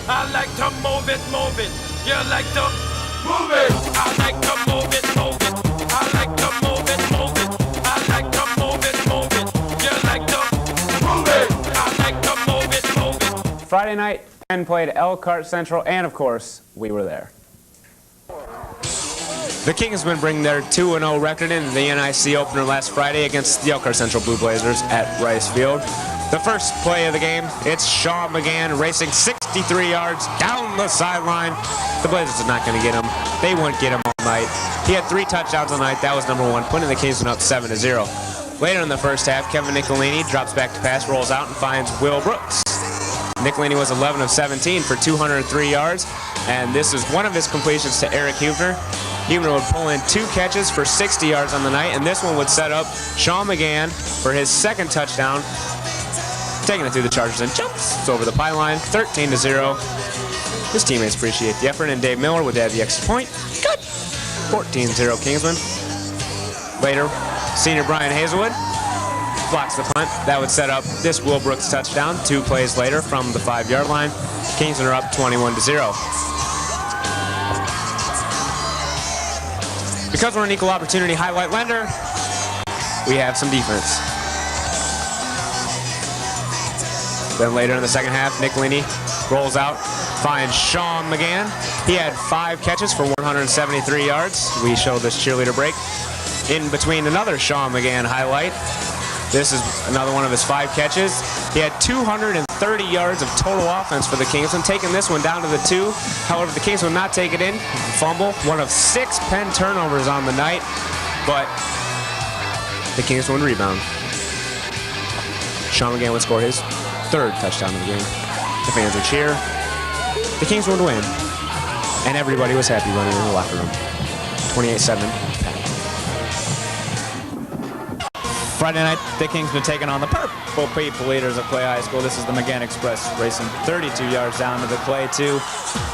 I like to move it, move it. You like to move it. I like to move it, move it. I like to move it, move it. I like to move it, move it. You like to move it. I like to move it, move it. Friday night, Penn played Elkhart Central, and of course, we were there. The Kingsmen bring their 2-0 record in the NIC opener last Friday against the Elkhart Central Blue Blazers at Rice Field. The first play of the game, it's Sean McGann racing 63 yards down the sideline. The Blazers are not going to get him. They wouldn't get him all night. He had 3 touchdowns all night. That was number 1, putting the Kingsmen up 7-0. Later in the first half, Kevin Nicolini drops back to pass, rolls out, and finds Will Brooks. Nicolini was 11 of 17 for 203 yards, and this is one of his completions to Eric Huebner. Huebner would pull in 2 catches for 60 yards on the night, and this one would set up Sean McGann for his second touchdown, taking it through the Chargers and jumps over the pylon, 13-0. His teammates appreciate the effort, and Dave Miller would add the extra point. Good. 14-0 Kingsmen. Later, senior Brian Hazelwood blocks the punt. That would set up this Will Brooks touchdown 2 plays later from the 5-yard line. Kingsmen are up 21-0. Because we're an equal opportunity highlight lender, we have some defense. Then later in the second half, Nicolini rolls out, finds Sean McGann. He had 5 catches for 173 yards. We show this cheerleader break. In between, another Sean McGann highlight. This is another one of his 5 catches. He had 230 yards of total offense for the Kingsmen, taking this one down to the 2. However, the Kingsmen would not take it in. Fumble, one of 6 Penn turnovers on the night, but the Kingsmen would rebound. Sean McGann would score his 3rd touchdown of the game. The fans would cheer. The Kingsmen would win. And everybody was happy running in the locker room. 28-7. Friday night, the Kingsmen taking on the Purple People Leaders of Clay High School. This is the McGann Express racing 32 yards down to the Clay 2.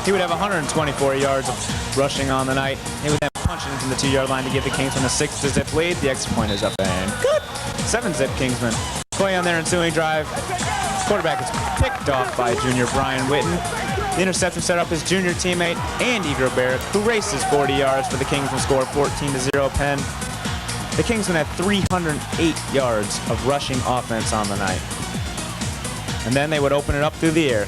He would have 124 yards of rushing on the night. He would then punch it into the 2-yard line to give the Kingsmen a 6-zip lead. The extra point is up and good. 7-zip Kingsmen. Clay on their ensuing drive. Quarterback is picked off by junior Brian Witten. The interception set up his junior teammate, Andy Grobert, who races 40 yards for the Kingsmen score 14-0 Penn. The Kingsmen had 308 yards of rushing offense on the night. And then they would open it up through the air.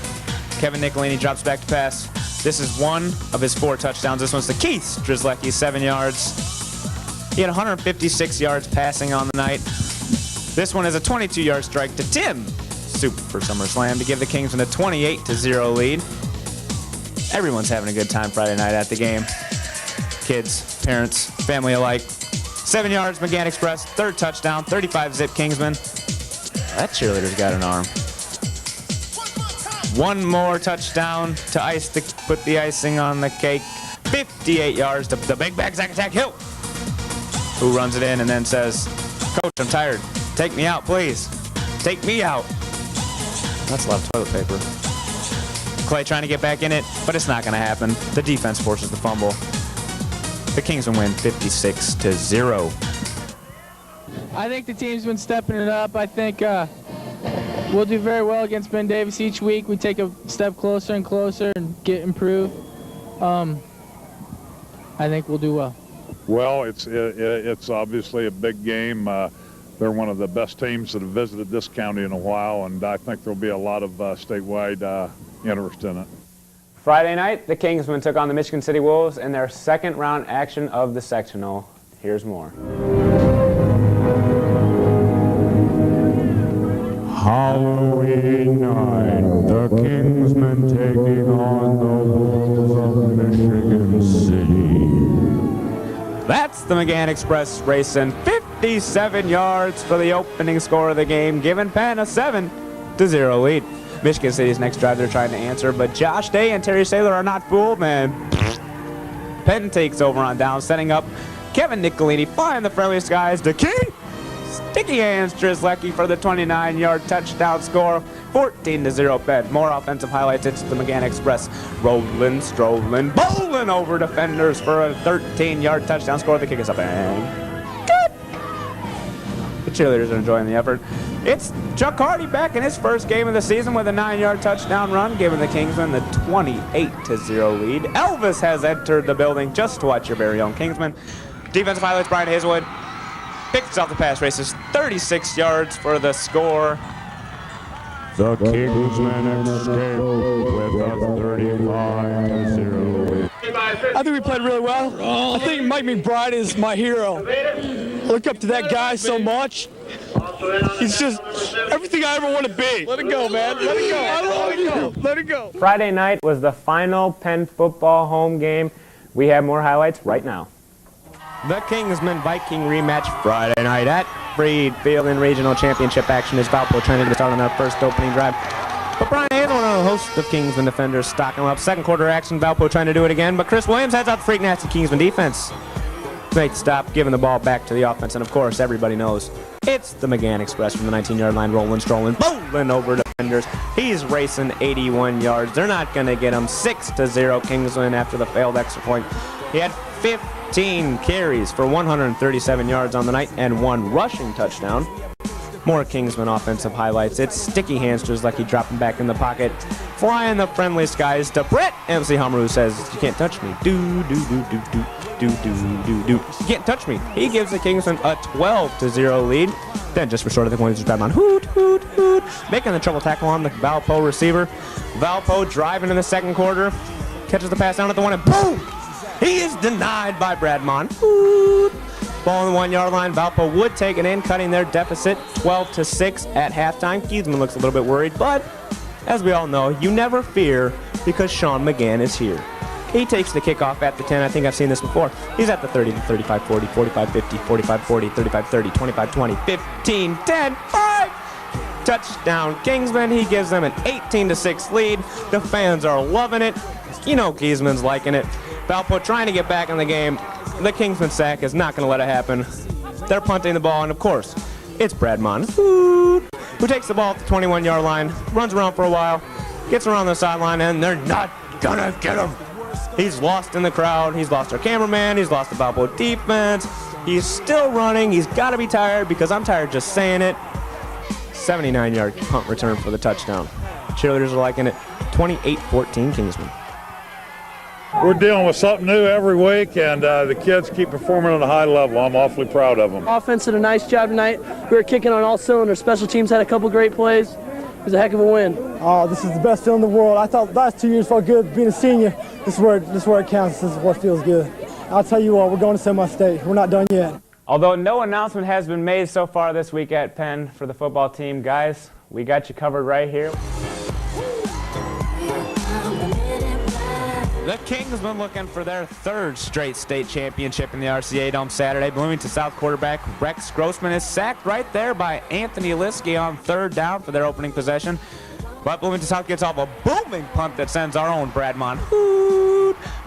Kevin Nicolini drops back to pass. This is one of his 4 touchdowns. This one's to Keith Drzlecki, 7 yards. He had 156 yards passing on the night. This one is a 22-yard strike to Tim Soup for SummerSlam to give the Kingsmen a 28-0 lead. Everyone's having a good time Friday night at the game. Kids, parents, family alike. 7 yards, McGann Express, 3rd touchdown, 35-zip Kingsmen. That cheerleader's got an arm. 1 more touchdown to put the icing on the cake. 58 yards to the big bag Zach Attack Hill, who runs it in and then says, "Coach, I'm tired. Take me out, please. Take me out." That's a lot of toilet paper. Clay trying to get back in it, but it's not going to happen. The defense forces the fumble. The Kingsmen win 56-0. I think the team's been stepping it up. I think we'll do very well against Ben Davis each week. We take a step closer and closer and get improved. I think we'll do well. Well, it's obviously a big game. They're one of the best teams that have visited this county in a while, and I think there'll be a lot of statewide interest in it. Friday night, the Kingsmen took on the Michigan City Wolves in their 2nd round action of the sectional. Here's more. Halloween night, the Kingsmen taking on the Wolves of Michigan City. That's the McGann Express racing 57 yards for the opening score of the game, giving Penn a 7-0 lead. Michigan City's next drive they're trying to answer, but Josh Day and Terry Saylor are not fooled, man. Penn takes over on down, setting up Kevin Nicolini flying the friendly skies to King. Sticky hands Drzlecki for the 29-yard touchdown score, 14-0 Penn. More offensive highlights. It's the McGann Express rolling, strolling, bowling over defenders for a 13-yard touchdown score. The kick is up and good. The cheerleaders are enjoying the effort. It's Chuck Hardy back in his first game of the season with a 9-yard touchdown run, giving the Kingsmen the 28-0 lead. Elvis has entered the building just to watch your very own Kingsmen. Defensive highlights, Brian Hazelwood picks off the pass, races 36 yards for the score. The Kingsmen escape with a 35-0 lead. I think we played really well. I think Mike McBride is my hero. I look up to that guy so much. He's just everything I ever want to be. Let it go, man. Let it go. I love you. Let it go. Friday night was the final Penn football home game. We have more highlights right now. The Kingsmen Viking rematch Friday night at Freed Field in regional championship action as Valpo trying to get started on their first opening drive. But Brian Hazel, one of the hosts of Kingsmen defenders, stocking them up. Second quarter action, Valpo trying to do it again, but Chris Williams heads out the freak nasty Kingsmen defense. Make the stop, giving the ball back to the offense, and of course, everybody knows it's the McGann Express from the 19-yard line, rolling, strolling, bowling over defenders. He's racing 81 yards. They're not going to get him. 6-0 Kingsmen after the failed extra point. He had 15 carries for 137 yards on the night and 1 rushing touchdown. More Kingsmen offensive highlights. It's sticky hamsters like he dropped him back in the pocket. Flying the friendly skies to Brett MC Hummer, who says, "You can't touch me. Do, do, do, do, do, do, do, do, do. You can't touch me." He gives the Kingsmen a 12-0 lead. Then just restored the Queens grab on hoot, hoot, hoot, making the trouble tackle on the Valpo receiver. Valpo driving in the second quarter, catches the pass down at the 1 and boom! He is denied by Brad Mon. Hoot. Ball on the 1-yard line. Valpo would take it in, cutting their deficit 12-6 at halftime. Kingsman looks a little bit worried, but as we all know, you never fear because Sean McGann is here. He takes the kickoff at the 10. I think I've seen this before. He's at the 30, the 35, 40, 45, 50, 45, 40, 35, 30, 25, 20, 15, 10, 5. Touchdown Kingsman. He gives them an 18-6 lead. The fans are loving it. You know Kingsman's liking it. Valpo trying to get back in the game. The Kingsman sack is not going to let it happen. They're punting the ball, and of course, it's Brad Mon, who takes the ball at the 21-yard line, runs around for a while, gets around the sideline, and they're not going to get him. He's lost in the crowd. He's lost our cameraman. He's lost the Valpo defense. He's still running. He's got to be tired because I'm tired just saying it. 79-yard punt return for the touchdown. Cheerleaders are liking it. 28-14 Kingsman. We're dealing with something new every week, and the kids keep performing at a high level. I'm awfully proud of them. Offense did a nice job tonight. We were kicking on all cylinders. Special teams had a couple great plays. It was a heck of a win. Oh, this is the best feeling in the world. I thought the last 2 years felt good. Being a senior, this is where it counts. This is what feels good. I'll tell you what, we're going to semi-state. We're not done yet. Although no announcement has been made so far this week at Penn for the football team, guys, we got you covered right here. The Kingsmen looking for their third straight state championship in the RCA Dome Saturday. Bloomington South quarterback Rex Grossman is sacked right there by Anthony Liskey on third down for their opening possession. But Bloomington South gets off a booming punt that sends our own Brad Mon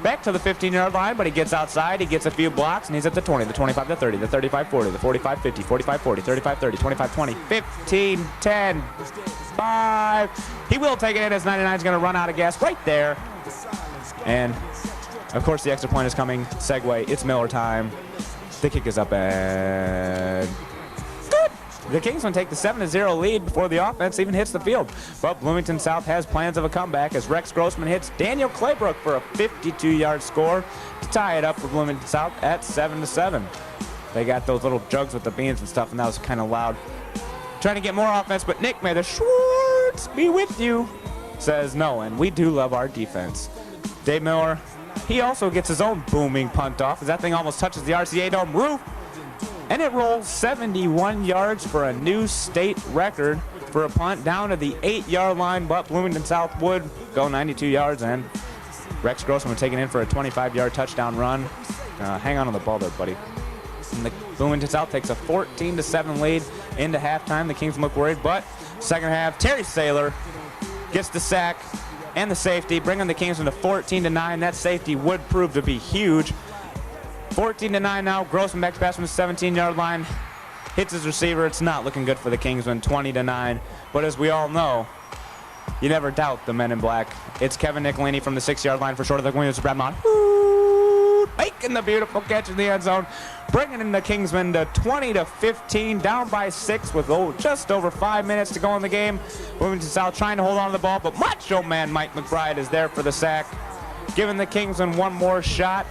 back to the 15-yard line, but he gets outside, he gets a few blocks, and he's at the 20, the 25, the 30, the 35, 40, the 45, 50, 45, 40, 35, 30, 25, 20, 15, 10, 5. He will take it in as 99 is going to run out of gas right there. And, of course, the extra point is coming. Segue. It's Miller time. The kick is up and good. The Kingsmen take the 7-0 lead before the offense even hits the field. But Bloomington South has plans of a comeback as Rex Grossman hits Daniel Claybrook for a 52-yard score to tie it up for Bloomington South at 7-7. They got those little jugs with the beans and stuff, and that was kind of loud. Trying to get more offense, but Nick, may the Schwartz be with you, says no, and we do love our defense. Dave Miller, he also gets his own booming punt off as that thing almost touches the RCA Dome roof. And it rolls 71 yards for a new state record for a punt down to the 8-yard line, but Bloomington South would go 92 yards, and Rex Grossman would take it in for a 25-yard touchdown run. Hang on to the ball there, buddy. And the Bloomington South takes a 14-7 lead into halftime. The Kings look worried, but second half, Terry Saylor gets the sack and the safety, bringing the Kingsmen to 14-9. That safety would prove to be huge. 14-9 now. Grossman back to pass from the 17-yard line. Hits his receiver. It's not looking good for the Kingsmen, 20-9. But as we all know, you never doubt the men in black. It's Kevin Nicolini from the 6-yard line for short of the Williams. Brad Mott making the beautiful catch in the end zone, bringing in the Kingsmen to 20-15, down by 6 with just over 5 minutes to go in the game. Bloomington South trying to hold on to the ball, but Macho Man Mike McBride is there for the sack, giving the Kingsmen one more shot.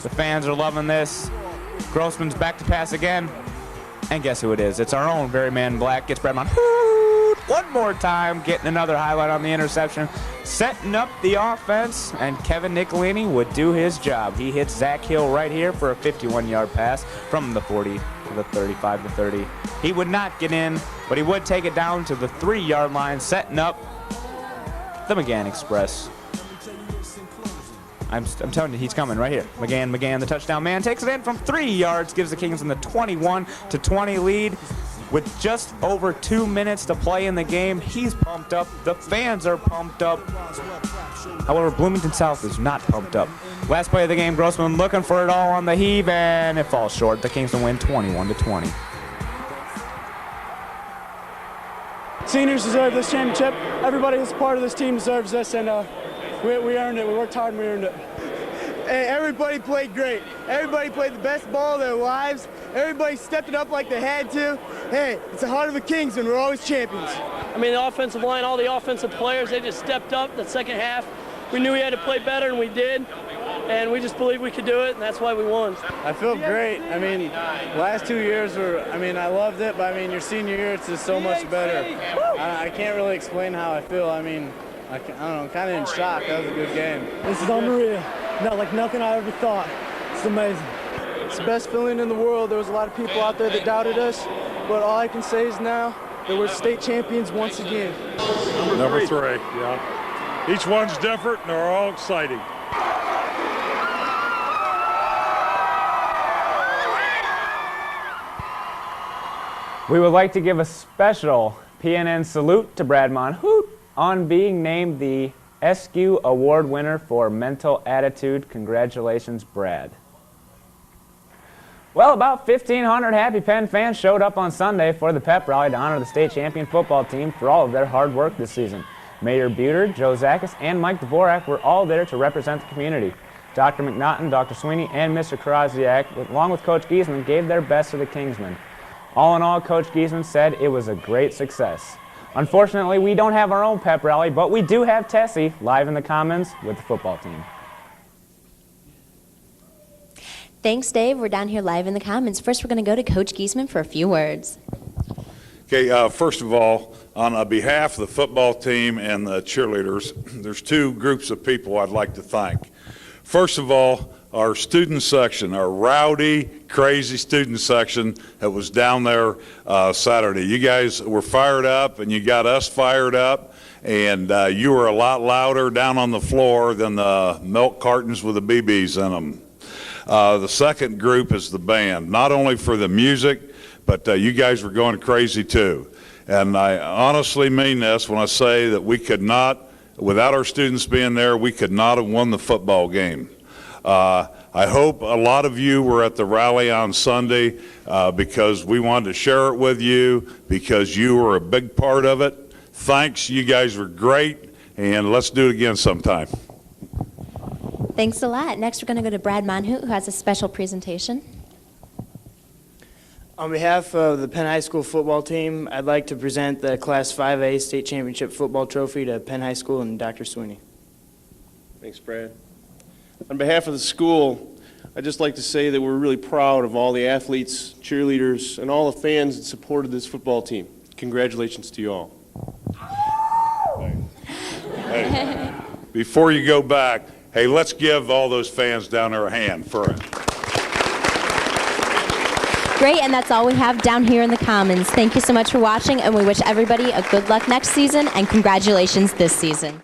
The fans are loving this. Grossman's back to pass again. And guess who it is? It's our own very man Black. Gets Bradmon one more time, getting another highlight on the interception, setting up the offense, and Kevin Nicolini would do his job. He hits Zach Hill right here for a 51-yard pass from the 40 to the 35 to 30. He would not get in, but he would take it down to the 3-yard line, setting up the McGann Express. I'm telling you, he's coming right here. McGann, the touchdown man, takes it in from 3 yards, gives the Kingsmen the 21-20 lead. With just over 2 minutes to play in the game, he's pumped up. The fans are pumped up. However, Bloomington South is not pumped up. Last play of the game, Grossman looking for it all on the heave, and it falls short. The Kingsmen win 21-20. Seniors deserve this championship. Everybody who's part of this team deserves this, and we earned it. We worked hard and we earned it. Hey, everybody played great. Everybody played the best ball of their lives. Everybody stepped it up like they had to. Hey, it's the heart of the Kings, and we're always champions. I mean, the offensive line, all the offensive players, they just stepped up the second half. We knew we had to play better, and we did. And we just believed we could do it, and that's why we won. I feel great. I mean, last 2 years I loved it, but I mean, your senior year, it's just so much better. I can't really explain how I feel. I mean, I don't know, I'm kind of in shock. That was a good game. This is unreal. Not like nothing I ever thought. It's amazing. It's the best feeling in the world. There was a lot of people out there that doubted us, but all I can say is now that we're state champions once again. Number 3, yeah. Each one's different, and they're all exciting. We would like to give a special PNN salute to Brad Monhoot on being named the SQ Award winner for Mental Attitude. Congratulations, Brad. Well, about 1,500 happy Penn fans showed up on Sunday for the pep rally to honor the state champion football team for all of their hard work this season. Mayor Buter, Joe Zakis, and Mike Dvorak were all there to represent the community. Dr. McNaughton, Dr. Sweeney, and Mr. Krasiak, along with Coach Giesman, gave their best to the Kingsmen. All in all, Coach Giesman said it was a great success. Unfortunately, we don't have our own pep rally, but we do have Tessie live in the Commons with the football team. Thanks, Dave. We're down here live in the Commons. First, we're going to go to Coach Giesman for a few words. Okay, first of all, on behalf of the football team and the cheerleaders, there's 2 groups of people I'd like to thank. First of all, our student section, our rowdy, crazy student section that was down there Saturday. You guys were fired up, and you got us fired up, and you were a lot louder down on the floor than the milk cartons with the BBs in them. The second group is the band, not only for the music, but you guys were going crazy too. And I honestly mean this when I say that we could not, without our students being there, we could not have won the football game. I hope a lot of you were at the rally on Sunday because we wanted to share it with you, because you were a big part of it. Thanks, you guys were great, and let's do it again sometime. Thanks a lot. Next, we're going to go to Brad Monhoot, who has a special presentation. On behalf of the Penn High School football team, I'd like to present the Class 5A State Championship football trophy to Penn High School and Dr. Sweeney. Thanks, Brad. On behalf of the school, I'd just like to say that we're really proud of all the athletes, cheerleaders, and all the fans that supported this football team. Congratulations to you all. Hey, before you go back, hey, let's give all those fans down there a hand for it. Great, and that's all we have down here in the Commons. Thank you so much for watching, and we wish everybody a good luck next season, and congratulations this season.